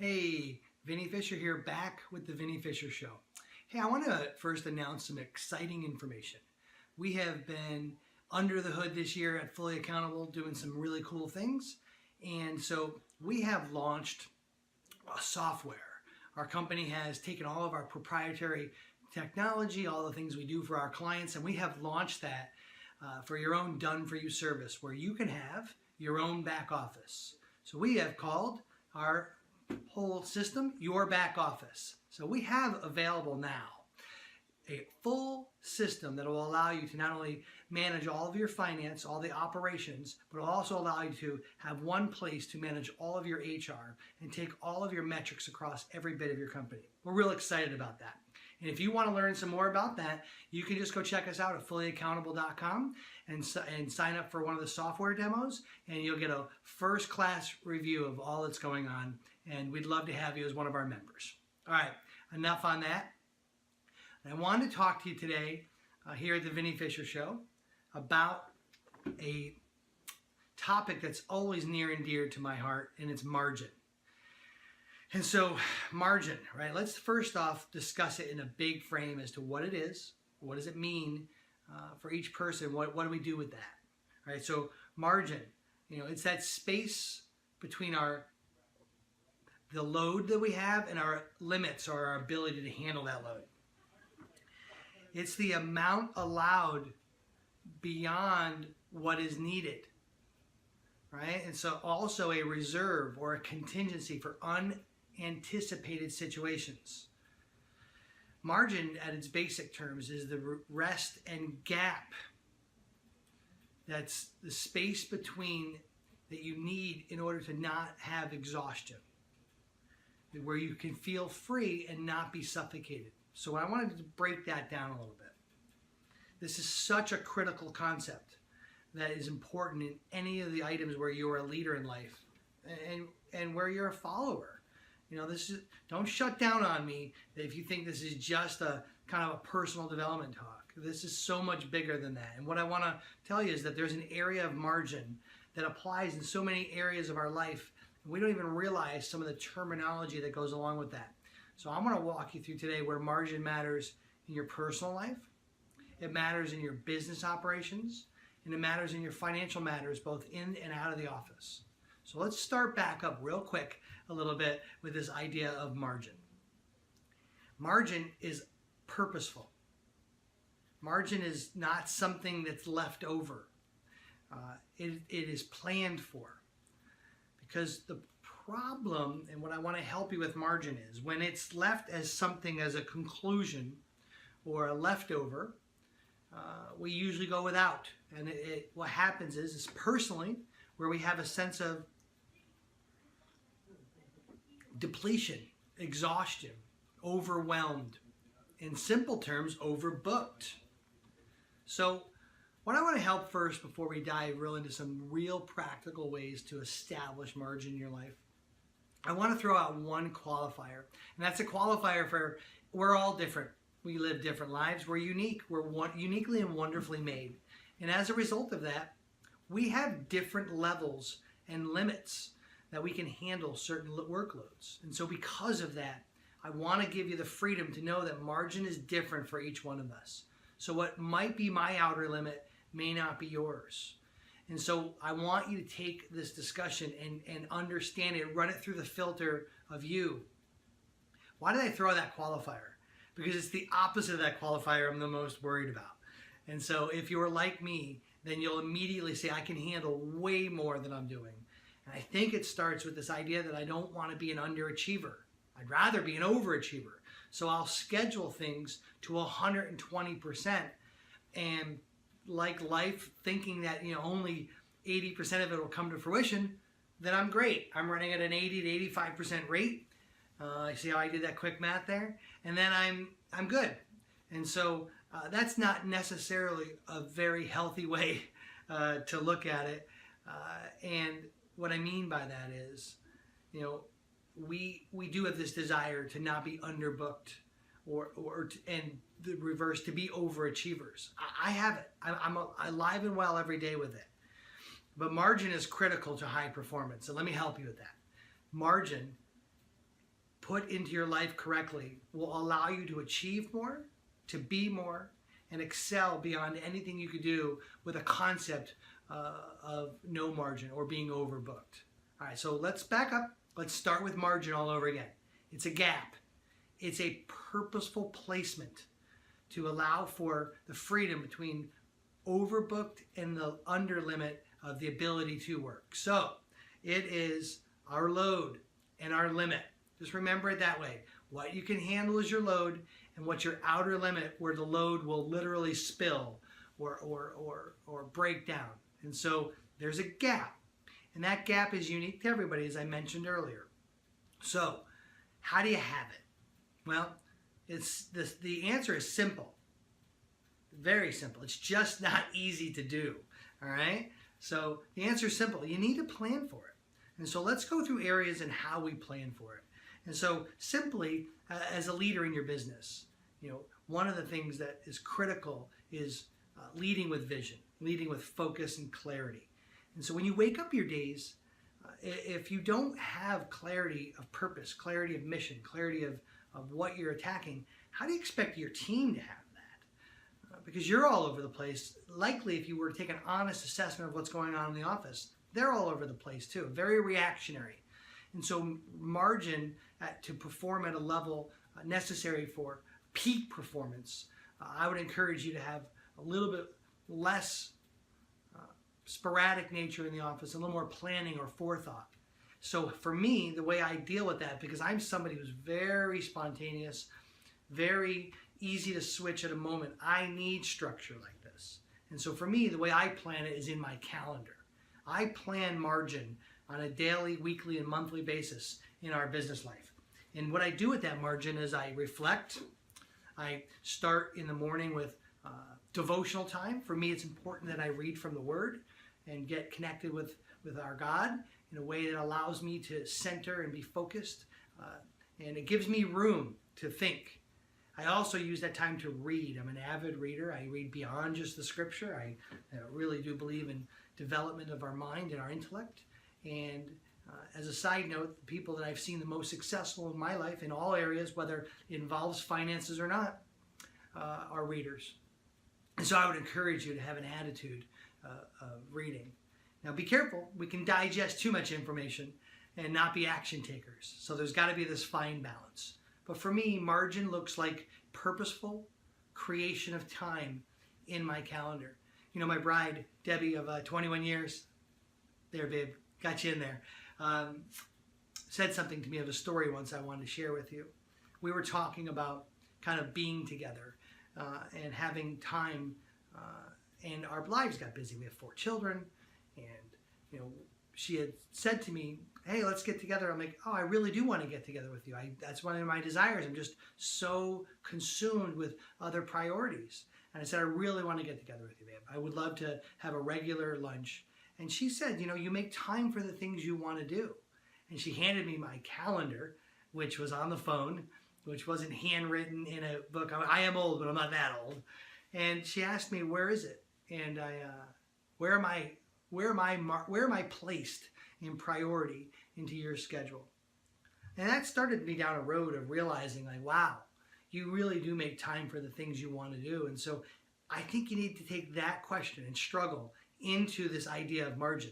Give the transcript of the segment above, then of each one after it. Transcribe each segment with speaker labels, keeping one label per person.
Speaker 1: Hey, Vinny Fisher here, back with the Vinny Fisher Show. Hey, I want to first announce some exciting information. We have been under the hood this year at Fully Accountable doing some really cool things. And so we have launched a software. Our company has taken all of our proprietary technology, all the things we do for our clients, and we have launched that for your own done-for-you service where you can have your own back office. So we have called our whole system Your Back Office. So we have available now a full system that will allow you to not only manage all of your finance, all the operations, but will also allow you to have one place to manage all of your HR and take all of your metrics across every bit of your company. We're real excited about that. And if you want to learn some more about that, you can just go check us out at fullyaccountable.com and sign up for one of the software demos, and you'll get a first-class review of all that's going on, and we'd love to have you as one of our members. All right, enough on that. I wanted to talk to you today here at the Vinny Fisher Show about a topic that's always near and dear to my heart, and it's margin. And so margin, right? Let's first off discuss it in a big frame as to what it is, what does it mean for each person, what do we do with that, right? So margin, it's that space between the load that we have and our limits or our ability to handle that load. It's the amount allowed beyond what is needed, right? And so also a reserve or a contingency for unanticipated situations. Margin at its basic terms is the rest and gap. That's the space between that you need in order to not have exhaustion, where you can feel free and not be suffocated. So I wanted to break that down a little bit. This is such a critical concept that is important in any of the items where you're a leader in life and where you're a follower. Don't shut down on me if you think this is just a kind of a personal development talk. This is so much bigger than that. And what I want to tell you is that there's an area of margin that applies in so many areas of our life. We don't even realize some of the terminology that goes along with that. So I'm going to walk you through today where margin matters in your personal life, it matters in your business operations, and it matters in your financial matters, both in and out of the office. So let's start back up real quick a little bit with this idea of margin. Margin is purposeful. Margin is not something that's left over. It is planned for. Because the problem, and what I want to help you with margin is, when it's left as something as a conclusion or a leftover, we usually go without. And what happens is personally, where we have a sense of depletion, exhaustion, overwhelmed, in simple terms, overbooked. So what I want to help first before we dive real into some real practical ways to establish margin in your life, I want to throw out one qualifier, and that's a qualifier for we're all different. We live different lives. We're unique. We're uniquely and wonderfully made. And as a result of that, we have different levels and limits that we can handle certain workloads. And so because of that, I want to give you the freedom to know that margin is different for each one of us. So what might be my outer limit may not be yours. And so I want you to take this discussion and understand it, run it through the filter of you. Why did I throw that qualifier? Because it's the opposite of that qualifier I'm the most worried about. And so if you're like me, then you'll immediately say, I can handle way more than I'm doing. And I think it starts with this idea that I don't want to be an underachiever. I'd rather be an overachiever. So I'll schedule things to 120%, and like life, thinking that only 80% of it will come to fruition, then I'm great. I'm running at an 80 to 85% rate. See how I did that quick math there? And then I'm good. And so that's not necessarily a very healthy way to look at it. And what I mean by that is, we do have this desire to not be underbooked and the reverse, to be overachievers. I have it. I'm alive and well every day with it. But margin is critical to high performance. So let me help you with that. Margin put into your life correctly will allow you to achieve more, to be more, and excel beyond anything you could do with a concept of no margin or being overbooked. All right, so let's back up. Let's start with margin all over again. It's a gap. It's a purposeful placement to allow for the freedom between overbooked and the under limit of the ability to work. So it is our load and our limit. Just remember it that way. What you can handle is your load, and what's your outer limit where the load will literally spill or break down. And so there's a gap, and that gap is unique to everybody, as I mentioned earlier. So how do you have it? Well, the answer is simple. Very simple. It's just not easy to do. All right? So the answer is simple. You need to plan for it. And so let's go through areas and how we plan for it. And so simply, as a leader in your business, one of the things that is critical is leading with vision, leading with focus and clarity. And so when you wake up your days, if you don't have clarity of purpose, clarity of mission, clarity of what you're attacking, how do you expect your team to have that? Because you're all over the place. Likely, if you were to take an honest assessment of what's going on in the office, they're all over the place too, very reactionary. And so margin to perform at a level necessary for peak performance, I would encourage you to have a little bit less sporadic nature in the office, a little more planning or forethought. So for me, the way I deal with that, because I'm somebody who's very spontaneous, very easy to switch at a moment, I need structure like this. And so for me, the way I plan it is in my calendar. I plan margin on a daily, weekly, and monthly basis in our business life. And what I do with that margin is I reflect. I start in the morning with devotional time. For me, it's important that I read from the Word and get connected with our God in a way that allows me to center and be focused. And it gives me room to think. I also use that time to read. I'm an avid reader. I read beyond just the Scripture. I really do believe in development of our mind and our intellect. And as a side note, the people that I've seen the most successful in my life in all areas, whether it involves finances or not, are readers. And so I would encourage you to have an attitude of reading. Now be careful. We can digest too much information and not be action takers. So there's got to be this fine balance. But for me, margin looks like purposeful creation of time in my calendar. My bride, Debbie, of 21 years, there, babe, got you in there, said something to me of a story once I wanted to share with you. We were talking about kind of being together and having time, and our lives got busy. We have 4 children, and she had said to me, hey, let's get together. I'm like, oh, I really do want to get together with you. That's one of my desires. I'm just so consumed with other priorities. And I said, I really want to get together with you, babe. I would love to have a regular lunch. And she said, you make time for the things you want to do. And she handed me my calendar, which was on the phone, which wasn't handwritten in a book. I am old, but I'm not that old. And she asked me, where is it? And where am I placed in priority into your schedule? And that started me down a road of realizing, like, wow, you really do make time for the things you want to do. And so I think you need to take that question and struggle into this idea of margin.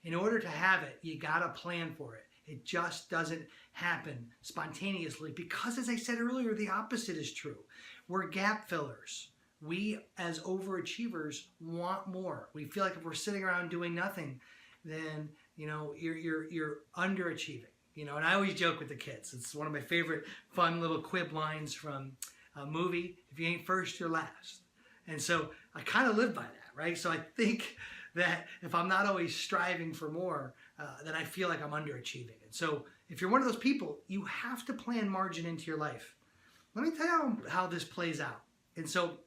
Speaker 1: In order to have it, you got to plan for it. It just doesn't happen spontaneously because, as I said earlier, the opposite is true. We're gap fillers. We, as overachievers, want more. We feel like if we're sitting around doing nothing, then you're underachieving. And I always joke with the kids. It's one of my favorite fun little quib lines from a movie. If you ain't first, you're last. And so I kind of live by that, right? So I think that if I'm not always striving for more, then I feel like I'm underachieving. And so if you're one of those people, you have to plan margin into your life. Let me tell you how this plays out. And so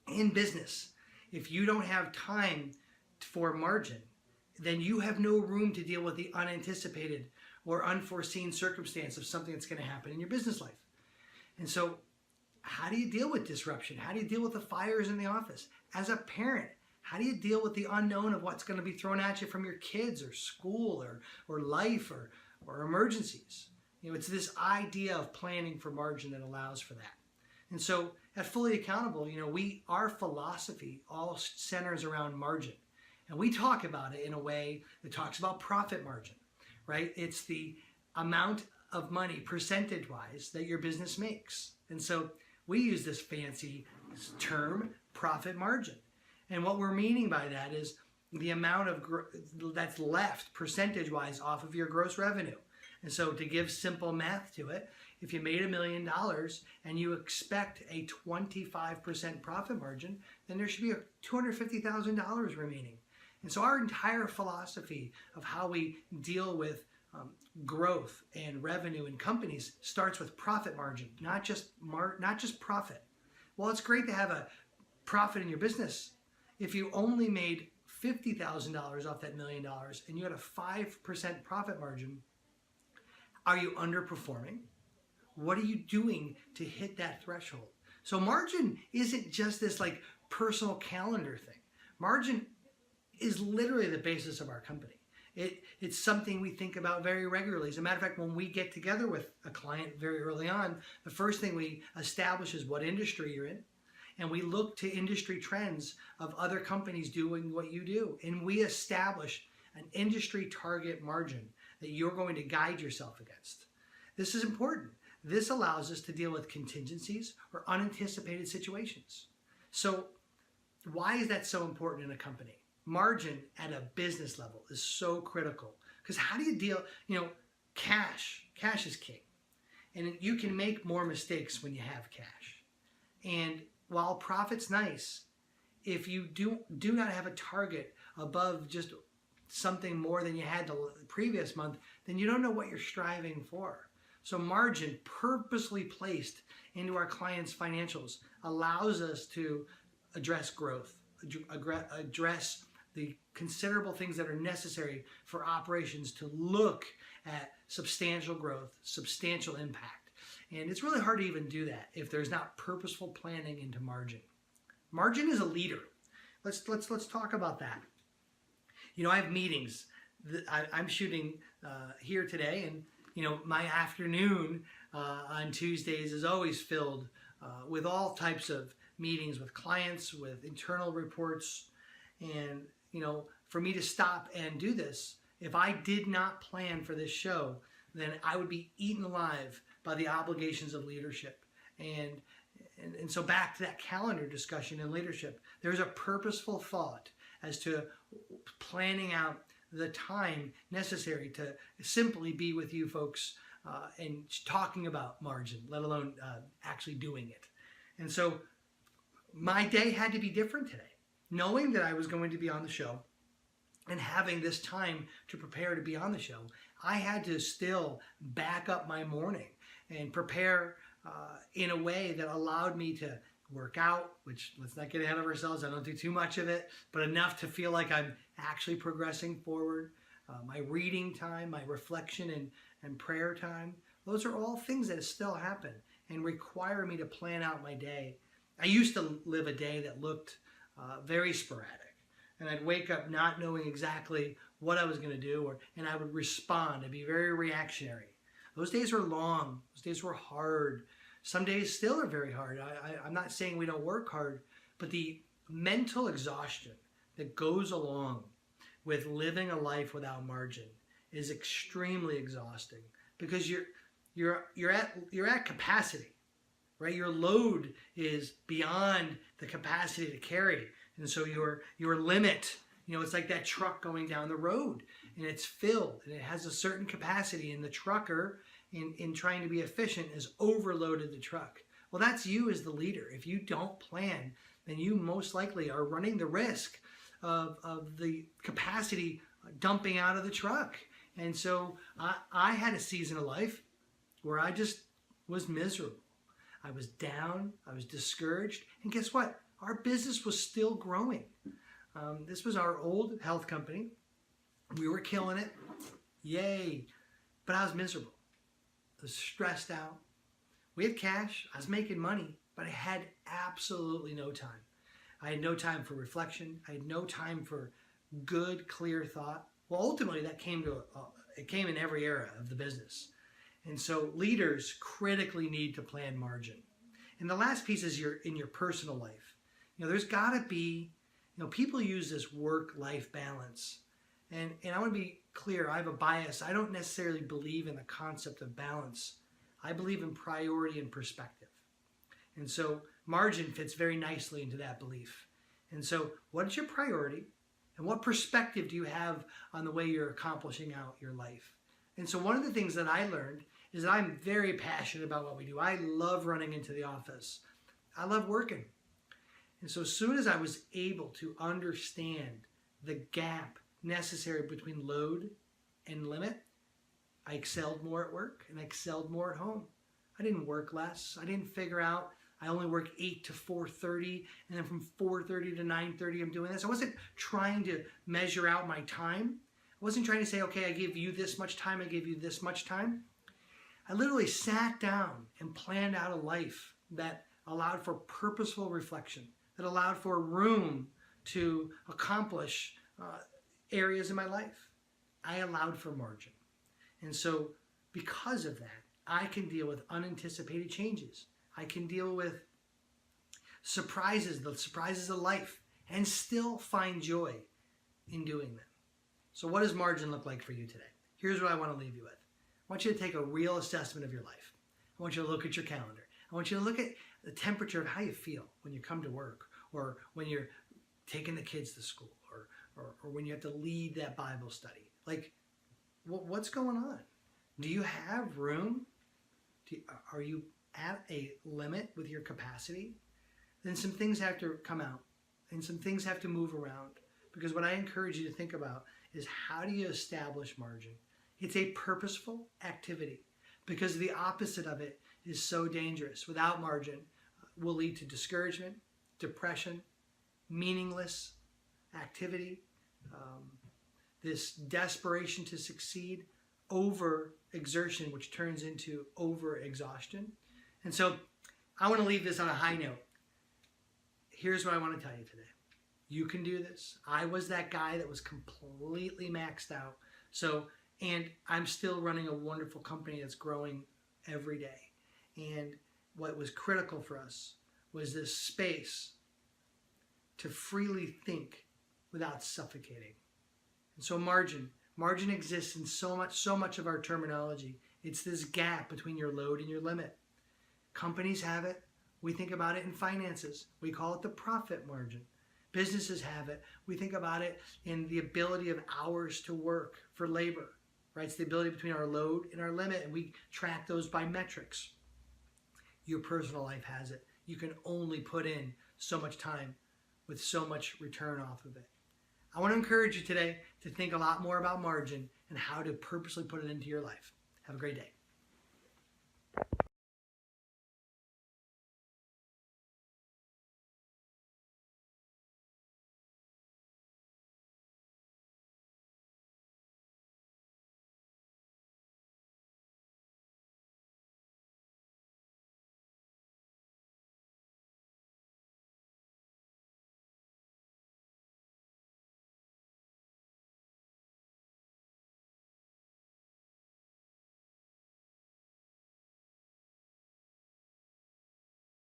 Speaker 1: in business, if you don't have time for margin, then you have no room to deal with the unanticipated or unforeseen circumstance of something that's going to happen in your business life. And so how do you deal with disruption? How do you deal with the fires in the office? As a parent, how do you deal with the unknown of what's going to be thrown at you from your kids or school or life or emergencies? It's this idea of planning for margin that allows for that. And so at Fully Accountable, our philosophy all centers around margin. And we talk about it in a way that talks about profit margin, right? It's the amount of money percentage-wise that your business makes. And so we use this fancy term, profit margin. And what we're meaning by that is the amount of that's left percentage-wise off of your gross revenue. And so to give simple math to it, if you made $1 million and you expect a 25% profit margin, then there should be $250,000 remaining. And so our entire philosophy of how we deal with growth and revenue in companies starts with profit margin, not just profit. Well, it's great to have a profit in your business. If you only made $50,000 off that $1 million and you had a 5% profit margin, are you underperforming? What are you doing to hit that threshold? So margin isn't just this like personal calendar thing. Margin is literally the basis of our company. It's something we think about very regularly. As a matter of fact, when we get together with a client very early on, the first thing we establish is what industry you're in. And we look to industry trends of other companies doing what you do. And we establish an industry target margin that you're going to guide yourself against. This is important. This allows us to deal with contingencies or unanticipated situations. So why is that so important in a company? Margin at a business level is so critical, because how do you deal, cash is king. And you can make more mistakes when you have cash. And while profit's nice, if you do not have a target above just something more than you had the previous month, then you don't know what you're striving for. So margin purposely placed into our clients' financials allows us to address growth, address the considerable things that are necessary for operations to look at substantial growth, substantial impact. And it's really hard to even do that if there's not purposeful planning into margin. Margin is a leader. Let's talk about that. I have meetings. I'm shooting here today, and my afternoon on Tuesdays is always filled with all types of meetings with clients, with internal reports, and for me to stop and do this, if I did not plan for this show, then I would be eaten alive by the obligations of leadership. And so back to that calendar discussion in leadership, there's a purposeful thought as to planning out the time necessary to simply be with you folks and talking about margin, let alone actually doing it. And so my day had to be different today. Knowing that I was going to be on the show and having this time to prepare to be on the show, I had to still back up my morning and prepare in a way that allowed me to work out, which, let's not get ahead of ourselves, I don't do too much of it, but enough to feel like I'm actually progressing forward. My reading time, my reflection and prayer time, those are all things that still happen and require me to plan out my day. I used to live a day that looked very sporadic, and I'd wake up not knowing exactly what I was going to do, and I would respond. I'd be very reactionary. Those days were long. Those days were hard. Some days still are very hard. I'm not saying we don't work hard, but the mental exhaustion that goes along with living a life without margin is extremely exhausting, because you're at capacity. Right? Your load is beyond the capacity to carry. And so your limit, it's like that truck going down the road, and it's filled and it has a certain capacity, and the trucker in trying to be efficient has overloaded the truck. Well, that's you as the leader. If you don't plan, then you most likely are running the risk of the capacity dumping out of the truck. And so I had a season of life where I just was miserable. I was down, I was discouraged, and guess what? Our business was still growing. This was our old health company. We were killing it. Yay. But I was miserable. I was stressed out. We had cash. I was making money, but I had absolutely no time. I had no time for reflection. I had no time for good, clear thought. Well, ultimately, that came in every era of the business. And so leaders critically need to plan margin. And the last piece is in your personal life. There's got to be, people use this work-life balance. And I want to be clear, I have a bias. I don't necessarily believe in the concept of balance. I believe in priority and perspective. And so margin fits very nicely into that belief. And so what is your priority? And what perspective do you have on the way you're accomplishing out your life? And so one of the things that I learned is that I'm very passionate about what we do. I love running into the office. I love working. And so as soon as I was able to understand the gap necessary between load and limit, I excelled more at work and I excelled more at home. I didn't work less. I didn't figure out I only work 8 to 4:30, and then from 4:30 to 9:30 I'm doing this. I wasn't trying to measure out my time. I wasn't trying to say, okay, I give you this much time, I give you this much time. I literally sat down and planned out a life that allowed for purposeful reflection, that allowed for room to accomplish areas in my life. I allowed for margin. And so because of that, I can deal with unanticipated changes. I can deal with surprises, the surprises of life, and still find joy in doing them. So what does margin look like for you today? Here's what I want to leave you with. I want you to take a real assessment of your life. I want you to look at your calendar. I want you to look at the temperature of how you feel when you come to work, or when you're taking the kids to school, or when you have to lead that Bible study. Like, what's going on? Do you have room? Are you at a limit with your capacity? Then some things have to come out and some things have to move around. Because what I encourage you to think about is, how do you establish margin? It's a purposeful activity, because the opposite of it is so dangerous. Without margin, will lead to discouragement, depression, meaningless activity, this desperation to succeed, over exertion, which turns into over exhaustion. And so I want to leave this on a high note. Here's what I want to tell you today. You can do this. I was that guy that was completely maxed out. And I'm still running a wonderful company that's growing every day. And what was critical for us was this space to freely think without suffocating. And so margin exists in so much of our terminology. It's this gap between your load and your limit. Companies have it. We think about it in finances. We call it the profit margin. Businesses have it. We think about it in the ability of hours to work for labor, right? It's the ability between our load and our limit, and we track those by metrics. Your personal life has it. You can only put in so much time with so much return off of it. I want to encourage you today to think a lot more about margin and how to purposely put it into your life. Have a great day.